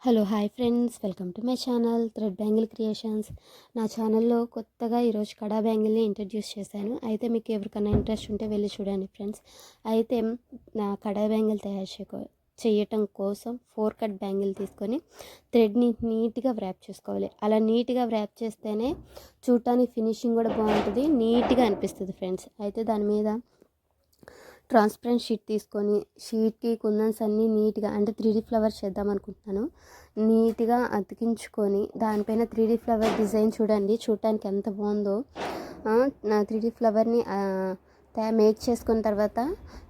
Hello hi friends, welcome to my channel thread bangle creations. నా ఛానల్లో కొత్తగా ఈరోజు కడా బ్యాంగిల్ని ఇంట్రడ్యూస్ చేశాను. అయితే మీకు ఎవరికైనా ఇంట్రెస్ట్ ఉంటే వెళ్ళి చూడండి ఫ్రెండ్స్. అయితే నా కడా బ్యాంగిల్ చేయటం కోసం 4 కట్ బ్యాంగిల్ తీసుకొని థ్రెడ్ని నీట్గా వ్రాప్ చేసుకోవాలి. అలా నీట్గా వ్రాప్ చేస్తేనే చూడటానికి ఫినిషింగ్ కూడా బాగుంటుంది, నీట్గా అనిపిస్తుంది ఫ్రెండ్స్. అయితే దాని మీద ట్రాన్స్పరెంట్ షీట్ తీసుకొని షీట్కి కుందన్స్ అన్నీ నీట్గా అంటే 3D ఫ్లవర్ చేద్దాం అనుకుంటున్నాను. నీట్గా అతికించుకొని దానిపైన 3D ఫ్లవర్ డిజైన్ చూడటానికి ఎంత బాగుందో. నా 3D ఫ్లవర్ని మేక్ చేసుకున్న తర్వాత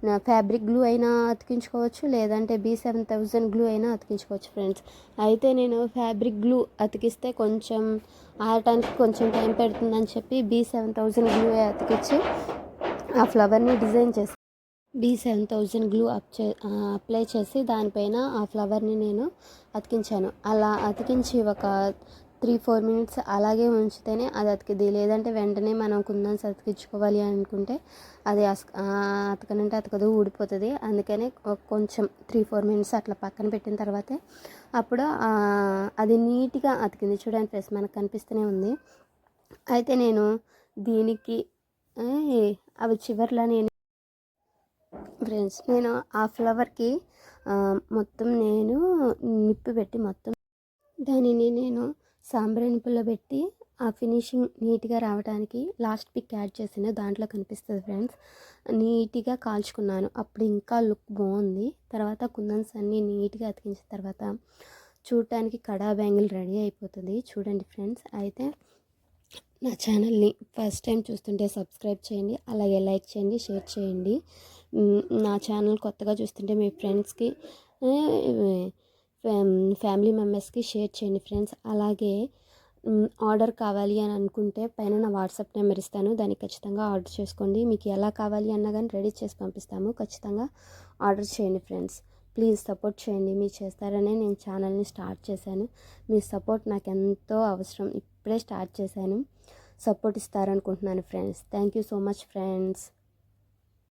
నా ఫ్యాబ్రిక్ గ్లూ అయినా అతికించుకోవచ్చు, లేదంటే B7000 గ్లూ అయినా అతికించుకోవచ్చు ఫ్రెండ్స్. అయితే నేను ఫ్యాబ్రిక్ గ్లూ అతికిస్తే కొంచెం ఆడటానికి కొంచెం టైం పెడుతుందని చెప్పి B7000 గ్లూ అతికించి ఆ ఫ్లవర్ని డిజైన్ చేసి B7000 గ్లూ అప్లై చేసి దానిపైన ఆ ఫ్లవర్ని నేను అతికించాను. అలా అతికించి ఒక 3-4 మినిట్స్ అలాగే ఉంచితేనే అది అతికిద్ది. లేదంటే వెంటనే మనం కుందన్స్ అతికించుకోవాలి అనుకుంటే అది అతకనంటే అతకదు, ఊడిపోతుంది. అందుకనే కొంచెం 3-4 మినిట్స్ అట్లా పక్కన పెట్టిన తర్వాతే అప్పుడు అది నీట్గా అతికింది. చూడండి ఫ్రెండ్స్, మనకు కనిపిస్తూనే ఉంది. అయితే నేను దీనికి అవి చివర్లో నేను ఆ ఫ్లవర్కి మొత్తం నేను నిప్పు పెట్టి మొత్తం దానిని నేను సాంబ్రాణి పుల్ల పెట్టి ఆ ఫినిషింగ్ నీట్గా రావడానికి లాస్ట్ పిక్ యాడ్ చేసిన దాంట్లో కనిపిస్తుంది ఫ్రెండ్స్. నీట్గా కాల్చుకున్నాను, అప్పుడు ఇంకా లుక్ బాగుంది. తర్వాత కుందన్స్ అన్నీ నీట్గా అతికించిన తర్వాత చూడటానికి కడా బ్యాంగిల్ రెడీ అయిపోతుంది. చూడండి ఫ్రెండ్స్, అయితే నా ఛానల్ని ఫస్ట్ టైం చూస్తుంటే సబ్స్క్రైబ్ చేయండి, అలాగే లైక్ చేయండి, షేర్ చేయండి. నా ఛానల్ కొత్తగా చూస్తుంటే మీ ఫ్రెండ్స్కి ఫ్యామిలీ మెంబర్స్కి షేర్ చేయండి ఫ్రెండ్స్. అలాగే ఆర్డర్ కావాలి అని అనుకుంటే పైన నా వాట్సాప్ నెంబర్ ఇస్తాను, దానికి ఖచ్చితంగా ఆర్డర్ చేసుకోండి. మీకు ఎలా కావాలి అన్నా కానీ రెడీ చేసి పంపిస్తాము. ఖచ్చితంగా ఆర్డర్ చేయండి ఫ్రెండ్స్. ప్లీజ్ సపోర్ట్ చేయండి, మీరు చేస్తారనే నేను ఛానల్ని స్టార్ట్ చేశాను. మీ సపోర్ట్ నాకు ఎంతో అవసరం. ఇప్పుడే స్టార్ట్ చేశాను, సపోర్ట్ ఇస్తారనుకుంటున్నాను friends. Thank you so much friends.